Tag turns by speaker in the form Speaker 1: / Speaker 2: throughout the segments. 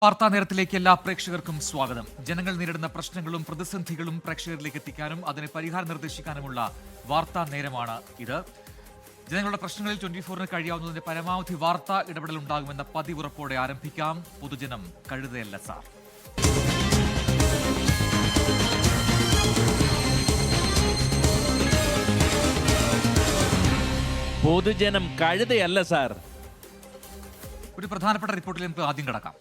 Speaker 1: വാർത്താ നേരത്തിലേക്ക് എല്ലാ പ്രേക്ഷകർക്കും സ്വാഗതം. ജനങ്ങൾ നേരിടുന്ന പ്രശ്നങ്ങളും പ്രതിസന്ധികളും പ്രേക്ഷകരിലേക്ക് എത്തിക്കാനും അതിന് പരിഹാരം നിർദ്ദേശിക്കാനുമുള്ള വാർത്താ നേരമാണ് ഇത്. ജനങ്ങളുടെ പ്രശ്നങ്ങളിൽ 24-ന് കഴിയാവുന്നതിന്റെ പരമാവധി വാർത്താ ഇടപെടൽ ഉണ്ടാകുമെന്ന പതിവുറപ്പോടെ ആരംഭിക്കാം. പൊതുജനം കഴുതയല്ല സാർ.
Speaker 2: പൊതുജനം കഴുതയല്ല സാർ.
Speaker 1: ഒരു പ്രധാനപ്പെട്ട റിപ്പോർട്ടിൽ നമുക്ക് ആദ്യം കിടക്കാം.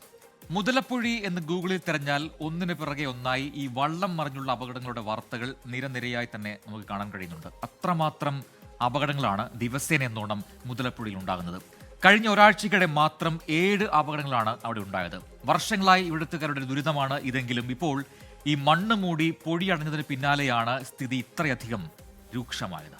Speaker 1: മുതലപ്പൊഴി എന്ന് ഗൂഗിളിൽ തിരഞ്ഞാൽ ഒന്നിനു പിറകെ ഒന്നായി ഈ വള്ളം മറിഞ്ഞുള്ള അപകടങ്ങളുടെ വാർത്തകൾ നിരനിരയായി തന്നെ നമുക്ക് കാണാൻ കഴിയുന്നുണ്ട്. അത്രമാത്രം അപകടങ്ങളാണ് ദിവസേന എന്നോണം മുതലപ്പൊഴിയിൽ ഉണ്ടാകുന്നത്. കഴിഞ്ഞ ഒരാഴ്ചക്കിടെ മാത്രം 7 അപകടങ്ങളാണ് അവിടെ ഉണ്ടായത്. വർഷങ്ങളായി ഇവിടുത്തുകാരുടെ ദുരിതമാണ് ഇതെങ്കിലും ഇപ്പോൾ ഈ മണ്ണ് മൂടി പൊഴി അടഞ്ഞതിന് പിന്നാലെയാണ് സ്ഥിതി ഇത്രയധികം രൂക്ഷമായത്.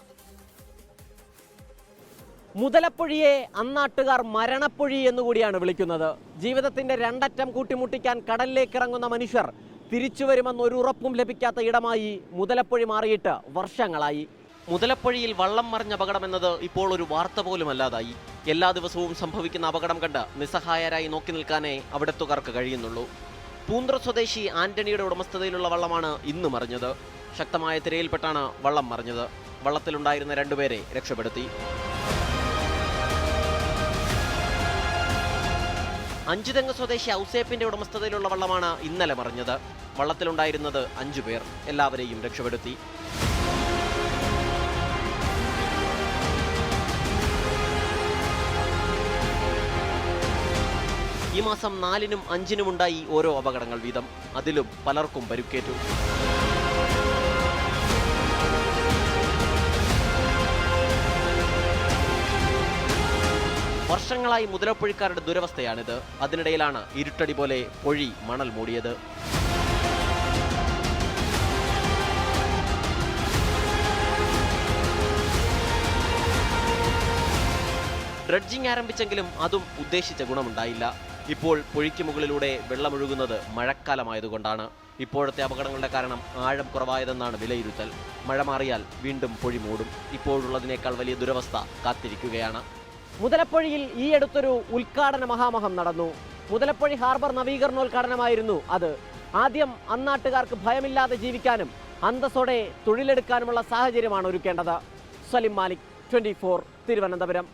Speaker 3: മുതലപ്പൊഴിയെ അന്നാട്ടുകാർ മരണപ്പൊഴി എന്നുകൂടിയാണ് വിളിക്കുന്നത്. ജീവിതത്തിന്റെ രണ്ടറ്റം കൂട്ടിമുട്ടിക്കാൻ കടലിലേക്ക് ഇറങ്ങുന്ന മനുഷ്യർ തിരിച്ചു വരുമെന്ന് ഒരു ഉറപ്പും ലഭിക്കാത്ത ഇടമായി മുതലപ്പൊഴി മാറിയിട്ട് വർഷങ്ങളായി. മുതലപ്പൊഴിയിൽ വള്ളം മറിഞ്ഞ അപകടം എന്നത് ഇപ്പോൾ ഒരു വാർത്ത പോലുമല്ലാതായി. എല്ലാ ദിവസവും സംഭവിക്കുന്ന അപകടം കണ്ട് നിസ്സഹായരായി നോക്കി നിൽക്കാനേ അവിടത്തുകാർക്ക് കഴിയുന്നുള്ളൂ. പൂന്ത്ര സ്വദേശി ആന്റണിയുടെ ഉടമസ്ഥതയിലുള്ള വള്ളമാണ് ഇന്ന് മറിഞ്ഞത്. ശക്തമായ തിരയിൽപ്പെട്ടാണ് വള്ളം മറിഞ്ഞത്. വള്ളത്തിലുണ്ടായിരുന്ന 2 പേരെ രക്ഷപ്പെടുത്തി. 5 തെങ്ങ് സ്വദേശി ഔസേപ്പിന്റെ ഉടമസ്ഥതയിലുള്ള വള്ളമാണ് ഇന്നലെ മറിഞ്ഞത്. വള്ളത്തിലുണ്ടായിരുന്നത് 5 പേർ. എല്ലാവരെയും രക്ഷപ്പെടുത്തി. ഈ മാസം 4-നും 5-നും ഉണ്ടായി ഓരോ അപകടങ്ങൾ വീതം. അതിലും പലർക്കും പരുക്കേറ്റു. വർഷങ്ങളായി മുതലപ്പൊഴിക്കാരുടെ ദുരവസ്ഥയാണിത്. അതിനിടയിലാണ് ഇരുട്ടടി പോലെ പൊഴി മണൽ മൂടിയത്. ഡ്രഡ്ജിംഗ് ആരംഭിച്ചെങ്കിലും അതും ഉദ്ദേശിച്ച ഗുണമുണ്ടായില്ല. ഇപ്പോൾ പൊഴിക്ക് മുകളിലൂടെ വെള്ളമൊഴുകുന്നത് മഴക്കാലമായതുകൊണ്ടാണ്. ഇപ്പോഴത്തെ അപകടങ്ങളുടെ കാരണം ആഴം കുറവായതെന്നാണ് വിലയിരുത്തൽ. മഴ മാറിയാൽ വീണ്ടും പൊഴി മൂടും. ഇപ്പോഴുള്ളതിനേക്കാൾ വലിയ ദുരവസ്ഥ കാത്തിരിക്കുകയാണ്. മുതലപ്പൊഴിയിൽ ഈ അടുത്തൊരു ഉദ്ഘാടന മഹാമഹം നടന്നു. മുതലപ്പൊഴി ഹാർബർ നവീകരണോദ്ഘാടനമായിരുന്നു അത്. ആദ്യം അന്നാട്ടുകാർക്ക് ഭയമില്ലാതെ ജീവിക്കാനും അന്തസ്സോടെ തൊഴിലെടുക്കാനുമുള്ള സാഹചര്യമാണ് ഒരുക്കേണ്ടത്. സലിം മാലിക്, 24, തിരുവനന്തപുരം.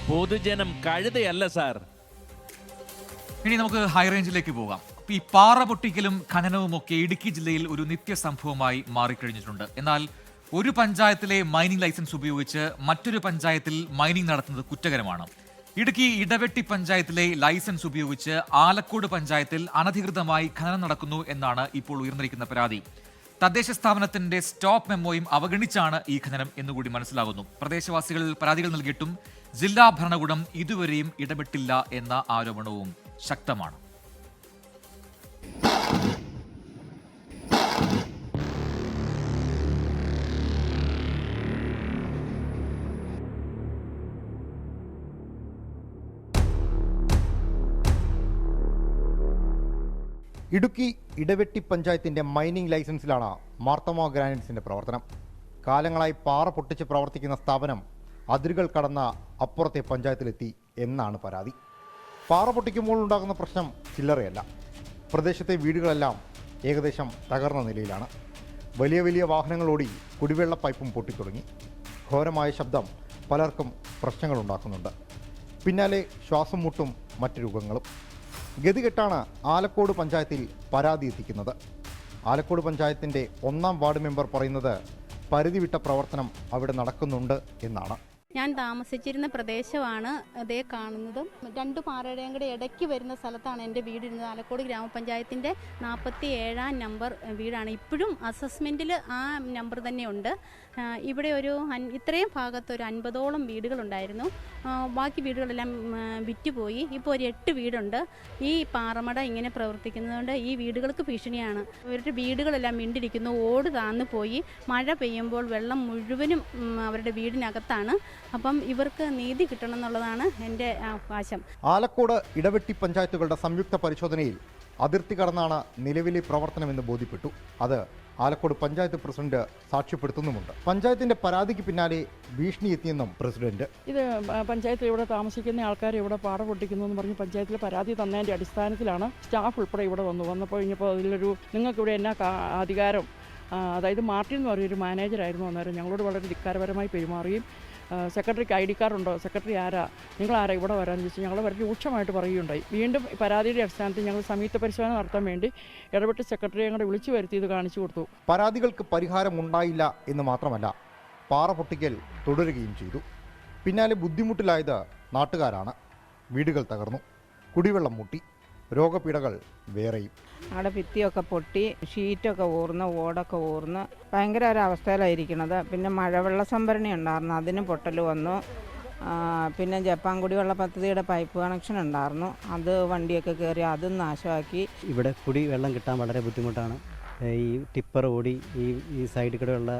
Speaker 2: പൊതുജനം കഴുതയല്ല സാർ.
Speaker 1: ഇനി നമുക്ക് ഹൈറേഞ്ചിലേക്ക് പോകാം. ഈ പാറ പൊട്ടിക്കലും ഖനനവും ഒക്കെ ഇടുക്കി ജില്ലയിൽ ഒരു നിത്യസംഭവമായി മാറിക്കഴിഞ്ഞിട്ടുണ്ട്. എന്നാൽ ഒരു പഞ്ചായത്തിലെ മൈനിങ് ലൈസൻസ് ഉപയോഗിച്ച് മറ്റൊരു പഞ്ചായത്തിൽ മൈനിങ് നടത്തുന്നത് കുറ്റകരമാണ്. ഇടുക്കി ഇടവെട്ടി പഞ്ചായത്തിലെ ലൈസൻസ് ഉപയോഗിച്ച് ആലക്കോട് പഞ്ചായത്തിൽ അനധികൃതമായി ഖനനം നടക്കുന്നു എന്നാണ് ഇപ്പോൾ ഉയർന്നിരിക്കുന്ന പരാതി. തദ്ദേശ സ്ഥാപനത്തിന്റെ സ്റ്റോപ്പ് മെമ്മോയും അവഗണിച്ചാണ് ഈ ഖനനം എന്നുകൂടി മനസ്സിലാകുന്നു. പ്രദേശവാസികൾ പരാതികൾ നൽകിയിട്ടും ജില്ലാ ഭരണകൂടം ഇതുവരെയും ഇടപെട്ടില്ല എന്ന ആരോപണവും ശക്തമാണ്.
Speaker 4: ഇടുക്കി ഇടവെട്ടി പഞ്ചായത്തിന്റെ മൈനിങ് ലൈസൻസിലാണ് മാർത്തമ ഗ്രാനൈറ്റ്സിന്റെ പ്രവർത്തനം. കാലങ്ങളായി പാറ പൊട്ടിച്ച് പ്രവർത്തിക്കുന്ന സ്ഥാപനം അതിരുകൾ കടന്ന അപ്പുറത്തെ പഞ്ചായത്തിലെത്തി എന്നാണ് പരാതി. പാറ പൊട്ടിക്കുമ്പോൾ ഉണ്ടാകുന്ന പ്രശ്നം ചില്ലറയല്ല. പ്രദേശത്തെ വീടുകളെല്ലാം ഏകദേശം തകർന്ന നിലയിലാണ്. വലിയ വലിയ വാഹനങ്ങൾ ഓടി കുടിവെള്ള പൈപ്പും പൊട്ടിത്തുടങ്ങി. ഘോരമായ ശബ്ദം പലർക്കും പ്രശ്നങ്ങളുണ്ടാക്കുന്നുണ്ട്. പിന്നാലെ ശ്വാസം മുട്ടും മറ്റു രോഗങ്ങളും. ഗതികെട്ടാണ് ആലക്കോട് പഞ്ചായത്തിൽ പരാതി എത്തിക്കുന്നത്. ആലക്കോട് പഞ്ചായത്തിൻ്റെ 1-ാം വാർഡ് മെമ്പർ പറയുന്നത് പരിധി വിട്ട പ്രവർത്തനം അവിടെ നടക്കുന്നുണ്ട് എന്നാണ്.
Speaker 5: ഞാൻ താമസിച്ചിരുന്ന പ്രദേശമാണ് അതേ കാണുന്നത്. 2 പാറയുടെയും കൂടെ ഇടയ്ക്ക് വരുന്ന സ്ഥലത്താണ് എൻ്റെ വീടിരുന്നത്. ആലക്കോട് ഗ്രാമപഞ്ചായത്തിൻ്റെ 47-ാം നമ്പർ വീടാണ്. ഇപ്പോഴും അസസ്മെൻറ്റിൽ ആ നമ്പർ തന്നെയുണ്ട്. ഇവിടെ ഇത്രയും ഭാഗത്ത് ഒരു 50ഓളം വീടുകളുണ്ടായിരുന്നു. ബാക്കി വീടുകളെല്ലാം വിറ്റുപോയി. ഇപ്പോൾ ഒരു 8 വീടുണ്ട്. ഈ പാറമട ഇങ്ങനെ പ്രവർത്തിക്കുന്നതുകൊണ്ട് ഈ വീടുകൾക്ക് ഭീഷണിയാണ്. ഇവരുടെ വീടുകളെല്ലാം മിണ്ടിരിക്കുന്നു. ഓട് താന്നു പോയി. മഴ പെയ്യുമ്പോൾ വെള്ളം മുഴുവനും അവരുടെ വീടിനകത്താണ്. അപ്പം ഇവർക്ക് നീതി കിട്ടണം എന്നുള്ളതാണ് എൻ്റെ ആശം.
Speaker 4: ആലക്കോട് ഇടവെട്ടി പഞ്ചായത്തുകളുടെ സംയുക്ത പരിശോധനയിൽ അതിർത്തി കടന്നാണ് നിലവിലെ പ്രവർത്തനമെന്ന് ബോധ്യപ്പെട്ടു. അത് ആലക്കോട് പഞ്ചായത്ത് പ്രസിഡന്റ് സാക്ഷ്യപ്പെടുത്തുന്നുമുണ്ട്. പഞ്ചായത്തിന്റെ പരാതിക്ക് പിന്നാലെ ഭീഷണി എത്തിയെന്നും പ്രസിഡന്റ്.
Speaker 6: ഇത് പഞ്ചായത്തിൽ ഇവിടെ താമസിക്കുന്ന ആൾക്കാർ ഇവിടെ പാറ പൊട്ടിക്കുന്നു എന്ന് പറഞ്ഞ് പഞ്ചായത്തിൽ പരാതി തന്നതിൻ്റെ അടിസ്ഥാനത്തിലാണ് സ്റ്റാഫ് ഉൾപ്പെടെ ഇവിടെ വന്നപ്പോൾ കഴിഞ്ഞപ്പോൾ അതിലൊരു നിങ്ങൾക്കിവിടെ എന്നാ അധികാരം, അതായത് മാർട്ടിൻ എന്ന് പറയുന്നൊരു മാനേജറായിരുന്നു അന്നേരം ഞങ്ങളോട് വളരെ ധിക്കാരപരമായി പെരുമാറുകയും സെക്രട്ടറിക്ക് ID കാർഡുണ്ടോ, സെക്രട്ടറി ആരാ, നിങ്ങളാരാ ഇവിടെ വരാമെന്ന് ചോദിച്ചാൽ ഞങ്ങൾ വളരെ രൂക്ഷമായിട്ട് പറയുകയുണ്ടായി. വീണ്ടും പരാതിയുടെ അടിസ്ഥാനത്തിൽ ഞങ്ങൾ സംയുക്ത പരിശോധന നടത്താൻ വേണ്ടി ഇടപെട്ട് സെക്രട്ടറിയെ ഞങ്ങളെ വിളിച്ചു വരുത്തി ഇത് കാണിച്ചു കൊടുത്തു.
Speaker 4: പരാതികൾക്ക് പരിഹാരം ഉണ്ടായില്ല എന്ന് മാത്രമല്ല, പാറ പൊട്ടിക്കൽ തുടരുകയും ചെയ്തു. പിന്നാലെ ബുദ്ധിമുട്ടിലായത് നാട്ടുകാരാണ്. വീടുകൾ തകർന്നു, കുടിവെള്ളം മുട്ടി, രോഗപീഠകൾ വേറെയും.
Speaker 7: അവിടെ ഭിത്തിയൊക്കെ പൊട്ടി, ഷീറ്റൊക്കെ ഊർന്ന്, ഓടൊക്കെ ഊർന്ന് ഭയങ്കര ഒരവസ്ഥയിലായിരിക്കണത്. പിന്നെ മഴവെള്ള സംഭരണി ഉണ്ടായിരുന്നു, അതിന് പൊട്ടൽ വന്നു. പിന്നെ ജപ്പാൻ കുടിവെള്ള പദ്ധതിയുടെ പൈപ്പ് കണക്ഷൻ ഉണ്ടായിരുന്നു, അത് വണ്ടിയൊക്കെ കയറി അതും നാശമാക്കി.
Speaker 8: ഇവിടെ കുടിവെള്ളം കിട്ടാൻ വളരെ ബുദ്ധിമുട്ടാണ്. ഈ ടിപ്പർ ഓടി ഈ സൈഡിൽ കൂടെയുള്ള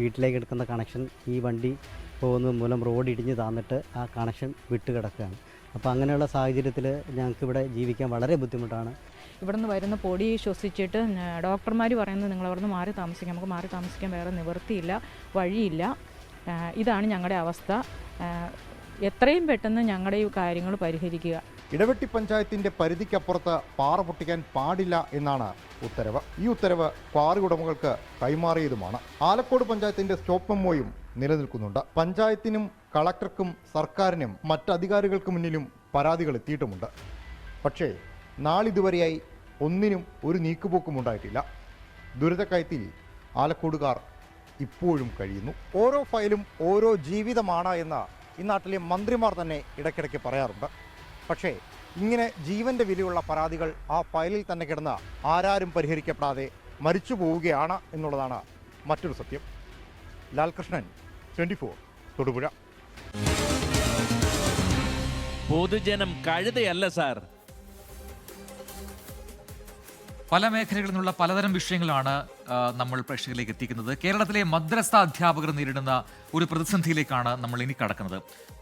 Speaker 8: വീട്ടിലേക്ക് എടുക്കുന്ന കണക്ഷൻ ഈ വണ്ടി പോകുന്നത് മൂലം റോഡ് ഇടിഞ്ഞ് താന്നിട്ട് ആ കണക്ഷൻ വിട്ട് കിടക്കുകയാണ്. അപ്പോൾ അങ്ങനെയുള്ള സാഹചര്യത്തിൽ ഞങ്ങൾക്കിവിടെ ജീവിക്കാൻ വളരെ ബുദ്ധിമുട്ടാണ്.
Speaker 9: ഇവിടെ നിന്ന് വരുന്ന പൊടി ശ്വസിച്ചിട്ട് ഡോക്ടർമാർ പറയുന്നത് നിങ്ങൾ അവിടെ നിന്ന് മാറി താമസിക്കാം, നമുക്ക് മാറി താമസിക്കാൻ വേറെ നിവൃത്തിയില്ല, വഴിയില്ല. ഇതാണ് ഞങ്ങളുടെ അവസ്ഥ. എത്രയും പെട്ടെന്ന് ഞങ്ങളുടെ ഈ കാര്യങ്ങൾ പരിഹരിക്കുക.
Speaker 4: ഇടവെട്ടി പഞ്ചായത്തിന്റെ പരിധിക്കപ്പുറത്ത് പാറ പൊട്ടിക്കാൻ പാടില്ല എന്നാണ് ഉത്തരവ്. ഈ ഉത്തരവ് ക്വാറി ഉടമകൾക്ക് കൈമാറിയതുമാണ്. ആലക്കോട് പഞ്ചായത്തിന്റെ സ്റ്റോപ്പ് മെമ്മോയും നിലനിൽക്കുന്നുണ്ട്. പഞ്ചായത്തിനും കളക്ടർക്കും സർക്കാരിനും മറ്റധികാരികൾക്ക് മുന്നിലും പരാതികൾ എത്തിയിട്ടുമുണ്ട്. പക്ഷേ നാളിതുവരെയായി ഒന്നിനും ഒരു നീക്കുപോക്കും ഉണ്ടായിട്ടില്ല. ദുരിതക്കയത്തിൽ ആലക്കോടുകാർ ഇപ്പോഴും കഴിയുന്നു. ഓരോ ഫയലും ഓരോ ജീവിതമാണ് എന്ന് ഈ നാട്ടിലെ മന്ത്രിമാർ തന്നെ ഇടയ്ക്കിടയ്ക്ക് പറയാറുണ്ട്. പക്ഷേ ഇങ്ങനെ ജീവൻ്റെ വിലയുള്ള പരാതികൾ ആ ഫയലിൽ തന്നെ കിടന്ന് ആരാരും പരിഹരിക്കപ്പെടാതെ മരിച്ചു പോവുകയാണ് എന്നുള്ളതാണ് മറ്റൊരു സത്യം. ലാൽകൃഷ്ണൻ, 24, തൊടുപുഴ.
Speaker 2: പൊതുജനം കഴുതയല്ല സാർ.
Speaker 1: പല മേഖലകളിൽ നിന്നുള്ള പലതരം വിഷയങ്ങളാണ് നമ്മൾ പ്രേക്ഷകരിലേക്ക് എത്തിക്കുന്നത്. കേരളത്തിലെ മദ്രസ അധ്യാപകർ നേരിടുന്ന ഒരു പ്രതിസന്ധിയിലേക്കാണ് നമ്മൾ ഇനി കടക്കുന്നത്.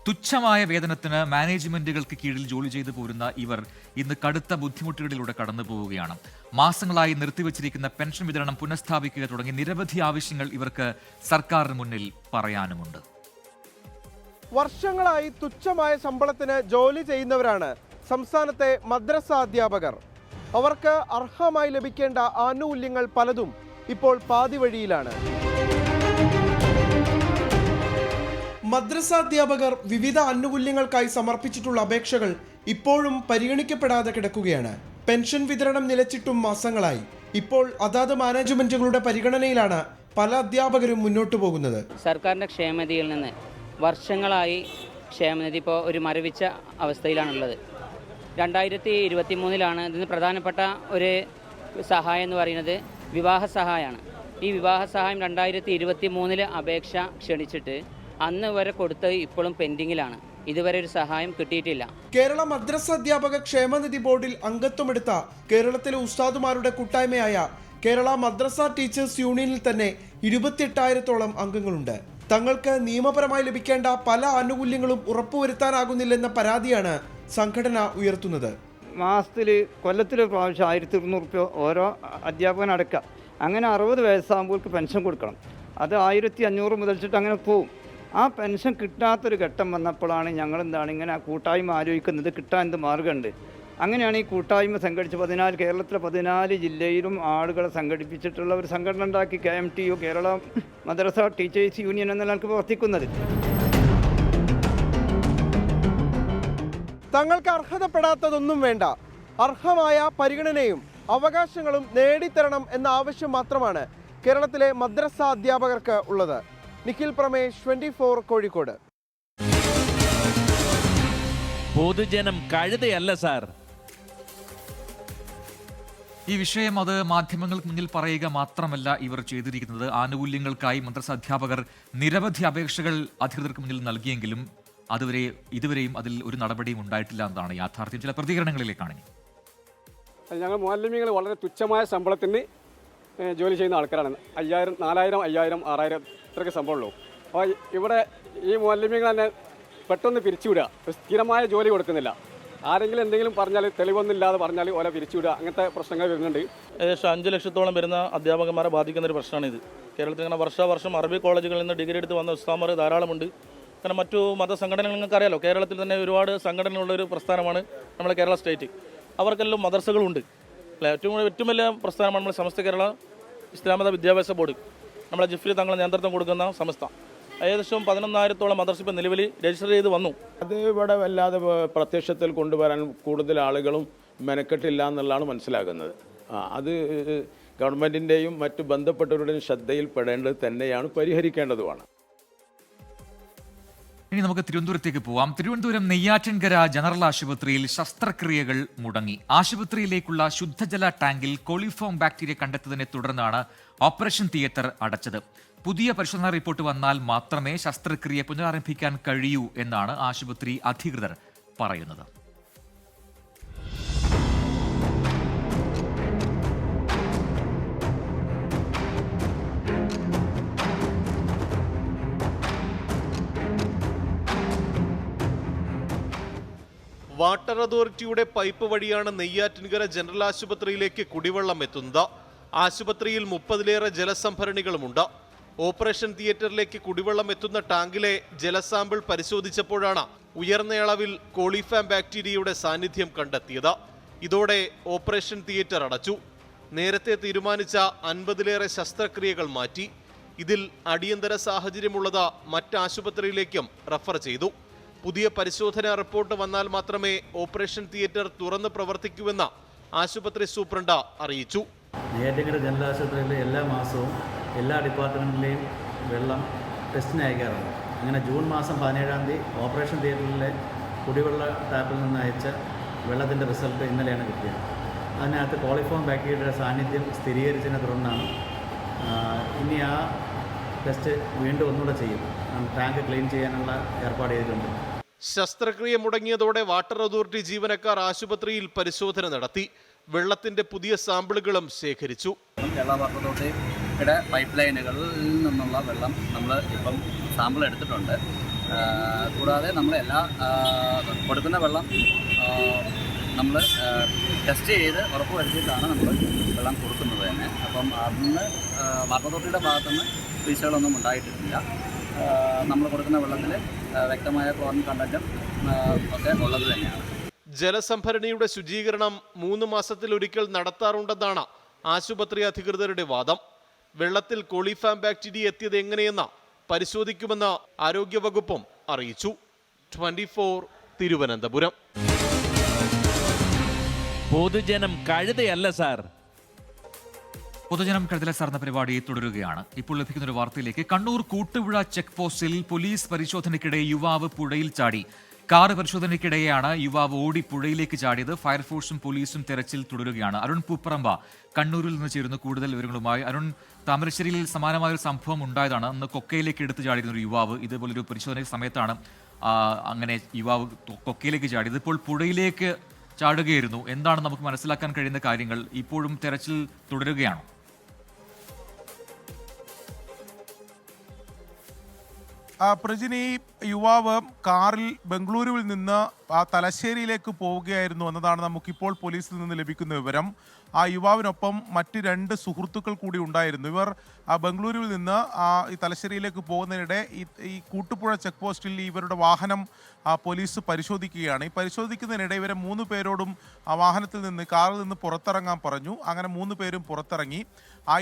Speaker 1: തുച്ഛമായ വേതനത്തിന് മാനേജ്മെന്റുകൾക്ക് കീഴിൽ ജോലി ചെയ്തു പോരുന്ന ഇവർ ഇന്ന് കടുത്ത ബുദ്ധിമുട്ടുകളിലൂടെ കടന്നു പോവുകയാണ്. മാസങ്ങളായി നിർത്തിവച്ചിരിക്കുന്ന പെൻഷൻ വിതരണം പുനഃസ്ഥാപിക്കുക തുടങ്ങി നിരവധി ആവശ്യങ്ങൾ ഇവർക്ക് സർക്കാരിന് മുന്നിൽ പറയാനുമുണ്ട്.
Speaker 10: വർഷങ്ങളായി തുച്ഛമായ ശമ്പളത്തിന് ജോലി ചെയ്യുന്നവരാണ് സംസ്ഥാനത്തെ മദ്രസ അധ്യാപകർ. അവർക്ക് അർഹമായി ലഭിക്കേണ്ട ആനുകൂല്യങ്ങൾ പലതും ഇപ്പോൾ പാതി വഴിയിലാണ്. മദ്രസ അധ്യാപകർ വിവിധ ആനുകൂല്യങ്ങൾക്കായി സമർപ്പിച്ചിട്ടുള്ള അപേക്ഷകൾ ഇപ്പോഴും പരിഗണിക്കപ്പെടാതെ കിടക്കുകയാണ്. പെൻഷൻ വിതരണം നിലച്ചിട്ടും മാസങ്ങളായി. ഇപ്പോൾ അതാത് മാനേജ്മെന്റുകളുടെ പരിഗണനയിലാണ് പല അധ്യാപകരും മുന്നോട്ട് പോകുന്നത്.
Speaker 11: സർക്കാരിൻ്റെ ക്ഷേമനിധിയിൽ നിന്ന് വർഷങ്ങളായി ക്ഷേമനിധി ഇപ്പോൾ ഒരു മരവിച്ച അവസ്ഥയിലാണുള്ളത്. 2023 ഇതിന് പ്രധാനപ്പെട്ട ഒരു സഹായം എന്ന് പറയുന്നത് വിവാഹ സഹായമാണ്. ഈ വിവാഹ സഹായം 2023 അപേക്ഷ ക്ഷണിച്ചിട്ട് അന്ന് വരെ കൊടുത്തത് ഇപ്പോഴും പെൻഡിങ്ങിലാണ്. ഇതുവരെ ഒരു സഹായം കിട്ടിയിട്ടില്ല.
Speaker 10: കേരള മദ്രസ അധ്യാപക ക്ഷേമനിധി ബോർഡിൽ അംഗത്വമെടുത്ത കേരളത്തിലെ ഉസ്താദുമാരുടെ കൂട്ടായ്മയായ കേരള മദ്രസ ടീച്ചേഴ്സ് യൂണിയനിൽ തന്നെ 28,000-ഓളം അംഗങ്ങളുണ്ട്. തങ്ങൾക്ക് നിയമപരമായി ലഭിക്കേണ്ട പല ആനുകൂല്യങ്ങളും ഉറപ്പുവരുത്താനാകുന്നില്ലെന്ന പരാതിയാണ് സംഘടന ഉയർത്തുന്നത്.
Speaker 12: കൊല്ലത്തിൽ പ്രാവശ്യം 1,200 രൂപ ഓരോ അധ്യാപകനടക്കാം. അങ്ങനെ 60 വയസ്സാകുമ്പോൾ പെൻഷൻ കൊടുക്കണം. അത് 1,500 മുതൽച്ചിട്ട് അങ്ങനെ പോവും. ആ പെൻഷൻ കിട്ടാത്തൊരു ഘട്ടം വന്നപ്പോഴാണ് ഞങ്ങൾ ഇങ്ങനെ കൂട്ടായ്മ ആലോചിക്കുന്നത്, കിട്ടാൻ എന്ത് മാർഗമുണ്ട്. അങ്ങനെയാണ് ഈ കൂട്ടായ്മ സംഘടിച്ച് കേരളത്തിലെ 14 ജില്ലയിലും ആളുകളെ സംഘടിപ്പിച്ചിട്ടുള്ള ഒരു സംഘടന ഉണ്ടാക്കി KMTU, കേരള മദ്രസ ടീച്ചേഴ്സ് യൂണിയൻ എന്നെല്ലാം പ്രവർത്തിക്കുന്നത്.
Speaker 10: തങ്ങൾക്ക് അർഹതപ്പെടാത്തതൊന്നും വേണ്ട, അർഹമായ പരിഗണനയും അവകാശങ്ങളും നേടിത്തരണം എന്ന ആവശ്യം മാത്രമാണ് കേരളത്തിലെ മദ്രസ അധ്യാപകർക്ക് ഉള്ളത്. നിഖിൽ പ്രമേഷ്, 24, കോഴിക്കോട്.
Speaker 2: പൊതുജനം കഴുതയല്ല സാർ.
Speaker 1: ഈ വിഷയം അത് മാധ്യമങ്ങൾക്ക് മുന്നിൽ പറയുക മാത്രമല്ല ഇവർ ചെയ്തിരിക്കുന്നത്. ആനുകൂല്യങ്ങൾക്കായി മദ്രസ അധ്യാപകർ നിരവധി അപേക്ഷകൾ അധികൃതർക്ക് മുന്നിൽ നൽകിയെങ്കിലും ഇതുവരെയും അതിൽ ഒരു നടപടിയും ഉണ്ടായിട്ടില്ല എന്നതാണ് യാഥാർത്ഥ്യം. ചില പ്രതികരണങ്ങളിലേക്കാണ്.
Speaker 13: ഞങ്ങൾ മുഅല്ലിമീങ്ങൾ വളരെ തുച്ഛമായ ശമ്പളത്തിന് ജോലി ചെയ്യുന്ന ആൾക്കാരാണ്. 5,000, 4,000, 5,000, 6,000 ഇത്രയൊക്കെ ശമ്പളമുള്ളൂ. അപ്പോൾ ഇവിടെ ഈ മുഅല്ലിമീങ്ങൾ തന്നെ പെട്ടെന്ന് പിരിച്ചുവിടുക, സ്ഥിരമായ ജോലി കൊടുക്കുന്നില്ല. ആരെങ്കിലും എന്തെങ്കിലും പറഞ്ഞാൽ തെളിവൊന്നുമില്ലാതെ പറഞ്ഞാൽ ഓല പിരിച്ചുവിടുക, അങ്ങനത്തെ പ്രശ്നങ്ങൾ വരുന്നുണ്ട്.
Speaker 14: ഏകദേശം 5 ലക്ഷത്തോളം വരുന്ന അധ്യാപകന്മാരെ ബാധിക്കുന്ന ഒരു പ്രശ്നമാണിത്. കേരളത്തിൽ ഇങ്ങനെ വർഷം അറബി കോളേജുകളിൽ നിന്ന് ഡിഗ്രി എടുത്ത് വന്ന ഉസ്താദന്മാർ ധാരാളമുണ്ട്. കാരണം മറ്റു മതസംഘടനകൾ നിങ്ങൾക്കറിയാലോ, കേരളത്തിൽ തന്നെ ഒരുപാട് സംഘടനകളുള്ളൊരു പ്രസ്ഥാനമാണ് നമ്മുടെ കേരള സ്റ്റേറ്റ്. അവർക്കെല്ലാം മദർസകളുണ്ട്. ഏറ്റവും വലിയ പ്രസ്ഥാനമാണ് നമ്മുടെ സമസ്ത കേരള ഇസ്ലാമത വിദ്യാഭ്യാസ ബോർഡ്. നമ്മളെ ജിഫ്രി തങ്ങൾ നേതൃത്വം കൊടുക്കുന്ന സംസ്ഥ. ഏകദേശം 11,000-ഓളം മദർസ ഇപ്പോൾ നിലവിൽ രജിസ്റ്റർ ചെയ്ത് വന്നു.
Speaker 15: അത് ഇവിടെ വല്ലാതെ പ്രത്യക്ഷത്തിൽ കൊണ്ടുവരാൻ കൂടുതൽ ആളുകളും മെനക്കെട്ടില്ല എന്നുള്ളതാണ് മനസ്സിലാകുന്നത്. അത് ഗവൺമെൻറ്റിൻ്റെയും മറ്റ് ബന്ധപ്പെട്ടവരുടെയും ശ്രദ്ധയിൽപ്പെടേണ്ടത് തന്നെയാണ്, പരിഹരിക്കേണ്ടതുമാണ്.
Speaker 1: ഇനി നമുക്ക് തിരുവനന്തപുരത്തേക്ക് പോവാം. തിരുവനന്തപുരം നെയ്യാറ്റിൻകര ജനറൽ ആശുപത്രിയിൽ ശസ്ത്രക്രിയകൾ മുടങ്ങി. ആശുപത്രിയിലേക്കുള്ള ശുദ്ധജല ടാങ്കിൽ കോളിഫോം ബാക്ടീരിയ കണ്ടെത്തതിനെ തുടർന്നാണ് ഓപ്പറേഷൻ തിയേറ്റർ അടച്ചത്. പുതിയ പരിശോധനാ റിപ്പോർട്ട് വന്നാൽ മാത്രമേ ശസ്ത്രക്രിയ പുനരാരംഭിക്കാൻ കഴിയൂ എന്നാണ് ആശുപത്രി അധികൃതർ പറയുന്നത്.
Speaker 16: വാട്ടർ അതോറിറ്റിയുടെ പൈപ്പ് വഴിയാണ് നെയ്യാറ്റിൻകര ജനറൽ ആശുപത്രിയിലേക്ക് കുടിവെള്ളം എത്തുന്നത്. ആശുപത്രിയിൽ 30-ലേറെ ജലസംഭരണികളുമുണ്ട്. ഓപ്പറേഷൻ തിയേറ്ററിലേക്ക് കുടിവെള്ളം എത്തുന്ന ടാങ്കിലെ ജലസാമ്പിൾ പരിശോധിച്ചപ്പോഴാണ് ഉയർന്ന അളവിൽ കോളിഫാം ബാക്ടീരിയയുടെ സാന്നിധ്യം കണ്ടെത്തിയത്. ഇതോടെ ഓപ്പറേഷൻ തിയേറ്റർ അടച്ചു. നേരത്തെ തീരുമാനിച്ച 50-ലേറെ ശസ്ത്രക്രിയകൾ മാറ്റി. ഇതിൽ അടിയന്തര സാഹചര്യമുള്ളത് മറ്റ് ആശുപത്രിയിലേക്കും റഫർ ചെയ്തു. പുതിയ പരിശോധനാ റിപ്പോർട്ട് വന്നാൽ മാത്രമേ ഓപ്പറേഷൻ തിയേറ്റർ തുറന്ന് പ്രവർത്തിക്കൂവെന്ന് ആശുപത്രി സൂപ്രണ്ട് അറിയിച്ചു.
Speaker 17: നെയ്യാറ്റിൻകര ജനറൽ ആശുപത്രിയിൽ എല്ലാ മാസവും എല്ലാ ഡിപ്പാർട്ട്മെൻറ്റിലെയും വെള്ളം ടെസ്റ്റിന് അയക്കാറുണ്ട്. അങ്ങനെ ജൂൺ മാസം 17-ാം തീയതി ഓപ്പറേഷൻ തിയേറ്ററിലെ കുടിവെള്ള ടാപ്പിൽ നിന്ന് അയച്ച വെള്ളത്തിൻ്റെ റിസൾട്ട് ഇന്നലെയാണ് കിട്ടിയത്. അതിനകത്ത് കോളിഫോം ബാക്ടീരിയയുടെ സാന്നിധ്യം സ്ഥിരീകരിച്ചതിനെ തുടർന്നാണ് ഇനി ആ ടെസ്റ്റ് വീണ്ടും ഒന്നുകൂടെ ചെയ്യും. ടാങ്ക് ക്ലീൻ ചെയ്യാനുള്ള ഏർപ്പാട് ചെയ്തിട്ടുണ്ട്.
Speaker 16: ശസ്ത്രക്രിയ മുടങ്ങിയതോടെ വാട്ടർ അതോറിറ്റി ജീവനക്കാർ ആശുപത്രിയിൽ പരിശോധന നടത്തി. വെള്ളത്തിന്റെ പുതിയ സാമ്പിളുകളും ശേഖരിച്ചു.
Speaker 18: കേരള വാട്ടർ അതോറിറ്റിയുടെ പൈപ്പ് ലൈനുകളിൽ നിന്നുള്ള വെള്ളം നമ്മൾ ഇപ്പം സാമ്പിൾ എടുത്തിട്ടുണ്ട്. കൂടാതെ നമ്മൾ എല്ലാ കൊടുക്കുന്ന വെള്ളം നമ്മൾ ടെസ്റ്റ് ചെയ്ത് ഉറപ്പുവരുത്തിയിട്ടാണ് നമ്മൾ വെള്ളം കൊടുക്കുന്നത് തന്നെ. അപ്പം അന്ന് വാട്ടർ അതോറിറ്റിയുടെ ഭാഗത്തുനിന്ന് വീഴ്ചകളൊന്നും ഉണ്ടായിട്ടില്ല. നമ്മൾ കൊടുക്കുന്ന വെള്ളത്തിൽ വ്യക്തമായ ക്ലോറിൻ കണ്ടന്റും ഒക്കെ ഉള്ളത് തന്നെയാണ്.
Speaker 16: ജലസംഭരണിയുടെ ശുചീകരണം 3 മാസത്തിലൊരിക്കൽ നടത്താറുണ്ടെന്നാണ് ആശുപത്രി അധികൃതരുടെ വാദം. വെള്ളത്തിൽ കോളിഫാം ബാക്ടീരിയ എത്തിയത് എങ്ങനെയെന്ന് പരിശോധിക്കുമെന്ന് ആരോഗ്യവകുപ്പും അറിയിച്ചു. 24 തിരുവനന്തപുരം.
Speaker 2: പൊതുജനം കഴുതയല്ല സാർ.
Speaker 1: പൊതുജനം കഴുതല സാർ എന്ന പരിപാടി തുടരുകയാണ്. ഇപ്പോൾ ലഭിക്കുന്ന ഒരു വാർത്തയിലേക്ക്. കണ്ണൂർ കൂട്ടുപുഴ ചെക്ക് പോസ്റ്റിൽ പോലീസ് പരിശോധനയ്ക്കിടെ യുവാവ് പുഴയിൽ ചാടി. കാറ് പരിശോധനയ്ക്കിടെയാണ് യുവാവ് ഓടി പുഴയിലേക്ക് ചാടിയത്. ഫയർഫോഴ്സും പോലീസും തെരച്ചിൽ തുടരുകയാണ്. അരുൺ പൂപ്പറമ്പ കണ്ണൂരിൽ നിന്ന് ചേരുന്നു കൂടുതൽ വിവരങ്ങളുമായി. അരുൺ, താമരശ്ശേരിയിൽ സമാനമായ ഒരു സംഭവം ഉണ്ടായതാണ്. അന്ന് കൊക്കയിലേക്ക് എടുത്തു ചാടിയിരുന്ന ഒരു യുവാവ് ഇതേപോലൊരു പരിശോധന സമയത്താണ് അങ്ങനെ യുവാവ് കൊക്കയിലേക്ക് ചാടിയത്. ഇപ്പോൾ പുഴയിലേക്ക് ചാടുകയായിരുന്നു. എന്താണ് നമുക്ക് മനസ്സിലാക്കാൻ കഴിയുന്ന കാര്യങ്ങൾ? ഇപ്പോഴും തെരച്ചിൽ തുടരുകയാണോ?
Speaker 19: പ്രജിനി, യുവാവ് കാറിൽ ബംഗളൂരുവിൽ നിന്ന് തലശ്ശേരിയിലേക്ക് പോവുകയായിരുന്നു എന്നതാണ് നമുക്കിപ്പോൾ പോലീസിൽ നിന്ന് ലഭിക്കുന്ന വിവരം. ആ യുവാവിനൊപ്പം മറ്റ് 2 സുഹൃത്തുക്കൾ കൂടി ഉണ്ടായിരുന്നു. ഇവർ ബംഗളൂരുവിൽ നിന്ന് ഈ തലശ്ശേരിയിലേക്ക് പോകുന്നതിനിടെ ഈ കൂട്ടുപുഴ ചെക്ക് പോസ്റ്റിൽ ഇവരുടെ വാഹനം പോലീസ് പരിശോധിക്കുകയാണ്. ഈ പരിശോധിക്കുന്നതിനിടെ ഇവരെ 3 പേരോടും വാഹനത്തിൽ നിന്ന് കാറിൽ നിന്ന് പുറത്തിറങ്ങാൻ പറഞ്ഞു. അങ്ങനെ 3 പേരും പുറത്തിറങ്ങി.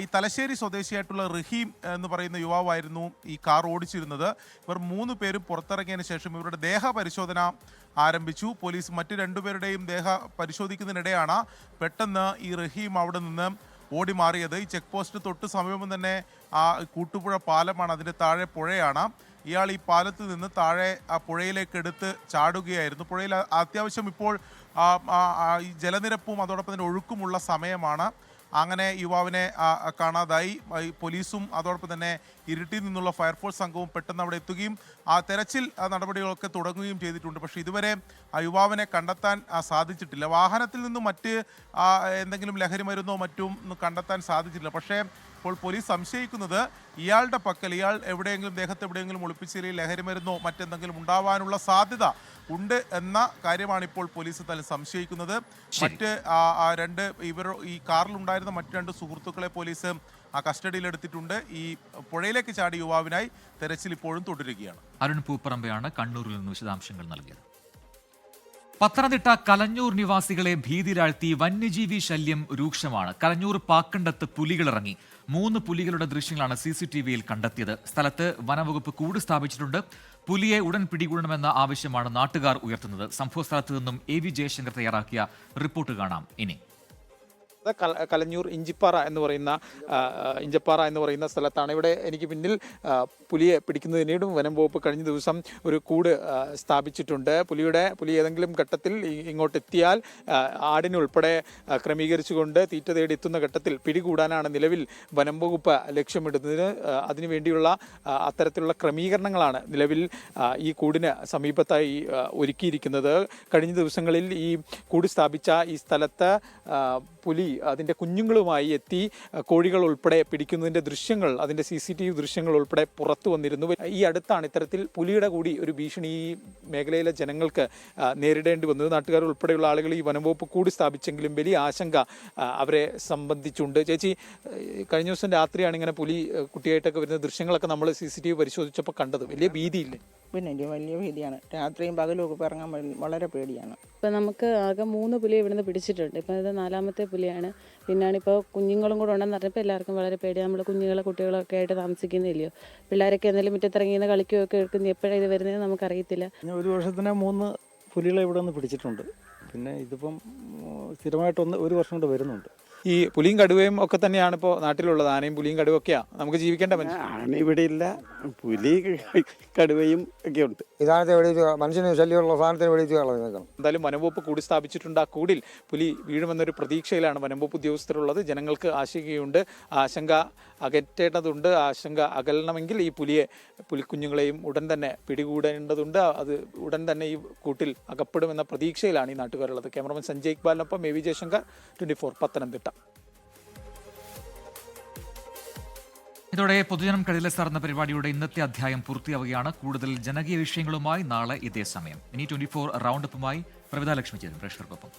Speaker 19: ഈ തലശ്ശേരി സ്വദേശിയായിട്ടുള്ള റഹീം എന്ന് പറയുന്ന യുവാവായിരുന്നു ഈ കാർ ഓടിച്ചിരുന്നത്. ഇവർ 3 പേരും പുറത്തിറങ്ങിയതിന് ശേഷം ഇവരുടെ ദേഹ പരിശോധന ആരംഭിച്ചു. പോലീസ് മറ്റ് 2 പേരുടെയും ദേഹ പരിശോധിക്കുന്നതിനിടെയാണ് പെട്ടെന്ന് ഈ റഹീം അവിടെ നിന്ന് ഓടി മാറിയത്. ഈ ചെക്ക് പോസ്റ്റ് തൊട്ട് സമീപം തന്നെ കൂട്ടുപുഴ പാലമാണ്, അതിൻ്റെ താഴെ പുഴയാണ്. ഇയാൾ ഈ പാലത്തിൽ നിന്ന് താഴെ ആ പുഴയിലേക്ക് എടുത്ത് ചാടുകയായിരുന്നു. പുഴയിൽ അത്യാവശ്യം ഇപ്പോൾ ഈ ജലനിരപ്പും അതോടൊപ്പം തന്നെ ഒഴുക്കുമുള്ള സമയമാണ്. അങ്ങനെ യുവാവിനെ കാണാതായി. പോലീസും അതോടൊപ്പം തന്നെ ഇരിട്ടിയിൽ നിന്നുള്ള ഫയർഫോഴ്സ് സംഘവും പെട്ടെന്ന് അവിടെ എത്തുകയും തെരച്ചിൽ നടപടികളൊക്കെ തുടങ്ങുകയും ചെയ്തിട്ടുണ്ട്. പക്ഷേ ഇതുവരെ യുവാവിനെ കണ്ടെത്താൻ സാധിച്ചിട്ടില്ല. വാഹനത്തിൽ നിന്നും മറ്റ് എന്തെങ്കിലും ലഹരി മരുന്നോ മറ്റും കണ്ടെത്താൻ സാധിച്ചിട്ടില്ല. പക്ഷേ ഇപ്പോൾ പോലീസ് സംശയിക്കുന്നത് ഇയാളുടെ പക്കൽ ഇയാൾ എവിടെയെങ്കിലും ദേഹത്ത് എവിടെയെങ്കിലും ഒളിപ്പിച്ചിരിയിൽ ലഹരി മരുന്നോ മറ്റെന്തെങ്കിലും ഉണ്ടാവാനുള്ള സാധ്യത ഉണ്ട് എന്ന കാര്യമാണ് ഇപ്പോൾ പോലീസ് തന്നെ സംശയിക്കുന്നത്. മറ്റ് ഈ കാറിലുണ്ടായിരുന്ന മറ്റു 2 സുഹൃത്തുക്കളെ പോലീസ് കസ്റ്റഡിയിലെടുത്തിട്ടുണ്ട്. ഈ പുഴയിലേക്ക് ചാടിയ യുവാവിനായി തെരച്ചിൽ ഇപ്പോഴും തുടരുകയാണ്.
Speaker 1: അരുൺ പൂപ്പറമ്പയാണ് കണ്ണൂരിൽ നിന്ന് വിശദാംശങ്ങൾ നൽകിയത്. പത്തനംതിട്ട കലഞ്ഞൂർ നിവാസികളെ ഭീതിയിലാഴ്ത്തി വന്യജീവി ശല്യം രൂക്ഷമാണ്. കലഞ്ഞൂർ പാക്കണ്ടത്ത് പുലികളിറങ്ങി. 3 പുലികളുടെ ദൃശ്യങ്ങളാണ് CCTVയിൽ കണ്ടെത്തിയത്. സ്ഥലത്ത് വനംവകുപ്പ് കൂട് സ്ഥാപിച്ചിട്ടുണ്ട്. പുലിയെ ഉടൻ പിടികൂടണമെന്ന ആവശ്യമാണ് നാട്ടുകാർ ഉയർത്തുന്നത്. സംഭവ സ്ഥലത്ത് നിന്നും AV ജയശങ്കർ തയ്യാറാക്കിയ റിപ്പോർട്ട് കാണാം ഇനി.
Speaker 20: കലഞ്ഞൂർ ഇഞ്ചപ്പാറ എന്ന് പറയുന്ന സ്ഥലത്താണ്. ഇവിടെ എനിക്ക് പിന്നിൽ പുലിയെ പിടിക്കുന്നതിനും വനം വകുപ്പ് കഴിഞ്ഞ ദിവസം ഒരു കൂട് സ്ഥാപിച്ചിട്ടുണ്ട്. പുലി ഏതെങ്കിലും ഘട്ടത്തിൽ ഇങ്ങോട്ട് എത്തിയാൽ ആടിനുൾപ്പെടെ ക്രമീകരിച്ചുകൊണ്ട് തീറ്റ തേടി എത്തുന്ന ഘട്ടത്തിൽ പിടികൂടാനാണ് നിലവിൽ വനം വകുപ്പ് ലക്ഷ്യമിടുന്നത്. അതിനുവേണ്ടിയുള്ള അത്തരത്തിലുള്ള ക്രമീകരണങ്ങളാണ് നിലവിൽ ഈ കൂടിന് സമീപത്തായി ഒരുക്കിയിരിക്കുന്നത്. കഴിഞ്ഞ ദിവസങ്ങളിൽ ഈ കൂട് സ്ഥാപിച്ച ഈ സ്ഥലത്ത് പുലി അതിൻ്റെ കുഞ്ഞുങ്ങളുമായി എത്തി കോഴികൾ ഉൾപ്പെടെ പിടിക്കുന്നതിൻ്റെ ദൃശ്യങ്ങൾ, അതിൻ്റെ CCTV ദൃശ്യങ്ങൾ ഉൾപ്പെടെ പുറത്തു വന്നിരുന്നു. ഈ അടുത്താണ് ഇത്തരത്തിൽ പുലിയുടെ കൂടി ഒരു ഭീഷണി ഈ മേഖലയിലെ ജനങ്ങൾക്ക് നേരിടേണ്ടി വന്നത്. നാട്ടുകാർ ഉൾപ്പെടെയുള്ള ആളുകൾ ഈ വനംവകുപ്പ് കൂടി സ്ഥാപിച്ചെങ്കിലും വലിയ ആശങ്ക അവരെ സംബന്ധിച്ചുണ്ട്. ചേച്ചി, കഴിഞ്ഞ ദിവസം രാത്രിയാണ് ഇങ്ങനെ പുലി കുട്ടിയായിട്ടൊക്കെ വരുന്ന ദൃശ്യങ്ങളൊക്കെ നമ്മൾ CCTV പരിശോധിച്ചപ്പോൾ കണ്ടത്. വലിയ ഭീതിയില്ലേ?
Speaker 7: പിന്നെ വലിയ ഭീതിയാണ്. രാത്രിയും പകലും ഒക്കെ ഇറങ്ങാൻ വളരെ പേടിയാണ്.
Speaker 9: ഇപ്പം നമുക്ക് ആകെ 3 പുലിയെ ഇവിടുന്ന് പിടിച്ചിട്ടുണ്ട്. ഇപ്പം ഇത് 4ാമത്തെ പുലിയാണ്. പിന്നാണിപ്പോൾ കുഞ്ഞുങ്ങളും കൂടെ ഉണ്ടെന്ന് പറഞ്ഞപ്പോൾ എല്ലാവർക്കും വളരെ പേടിയാണ്. നമ്മൾ കുട്ടികളൊക്കെ ആയിട്ട് താമസിക്കുന്നില്ലയോ, പിള്ളേരൊക്കെ എന്തെങ്കിലും മുറ്റത്തിറങ്ങിയെന്ന് കളിക്കുകയൊക്കെ എടുക്കുന്നത് എപ്പോഴാണ് ഇത് വരുന്നത് നമുക്കറിയത്തില്ല.
Speaker 21: ഒരു വർഷത്തിന് 3 പുലികളെ ഇവിടെ നിന്ന് പിടിച്ചിട്ടുണ്ട്. പിന്നെ ഇതിപ്പം സ്ഥിരമായിട്ട് ഒരു വർഷം കൊണ്ട് വരുന്നുണ്ട്.
Speaker 20: ഈ പുലിയും കടുവയും ഒക്കെ തന്നെയാണ് ഇപ്പോൾ നാട്ടിലുള്ളത്. ആനയും പുലിയും കടുവ ഒക്കെയാണ് നമുക്ക് ജീവിക്കേണ്ട മനുഷ്യൻ.
Speaker 21: ആന ഇവിടെ ഇല്ല, പുലി കടുവയും ഒക്കെ ഉണ്ട്.
Speaker 22: മനുഷ്യന് ശല്യമുള്ള സാധനത്തിന് വെടിച്ച് കളഞ്ഞേക്കണം.
Speaker 20: എന്തായാലും വനംവകുപ്പ് കൂടി സ്ഥാപിച്ചിട്ടുണ്ട്. ആ കൂടിൽ പുലി വീഴുമെന്നൊരു പ്രതീക്ഷയിലാണ് വനംവകുപ്പ് ഉദ്യോഗസ്ഥരുള്ളത്. ജനങ്ങൾക്ക് ആശങ്കയുണ്ട്, ആശങ്ക അകറ്റേണ്ടതുണ്ട്. ആശങ്ക അകലണമെങ്കിൽ ഈ പുലിക്കുഞ്ഞുങ്ങളെയും ഉടൻ തന്നെ പിടികൂടേണ്ടതുണ്ട്. അത് ഉടൻ തന്നെ ഈ കൂട്ടിൽ അകപ്പെടുമെന്ന പ്രതീക്ഷയിലാണ് ഈ നാട്ടുകാരുള്ളത്. ക്യാമറമാൻ സഞ്ജയ് ഇക്ബാലിനൊപ്പം AV ജയശങ്കർ, 24 പത്തനംതിട്ട.
Speaker 1: ഇതോടെ പൊതുജനം കഴുതലസാർ എന്ന പരിപാടിയുടെ ഇന്നത്തെ അധ്യായം പൂർത്തിയാവുകയാണ്. കൂടുതൽ ജനകീയ വിഷയങ്ങളുമായി നാളെ ഇതേ സമയം. ഇനി 24 റൗണ്ടപ്പുമായി പ്രവിത ലക്ഷ്മി ചേരും പ്രേക്ഷകർക്കൊപ്പം.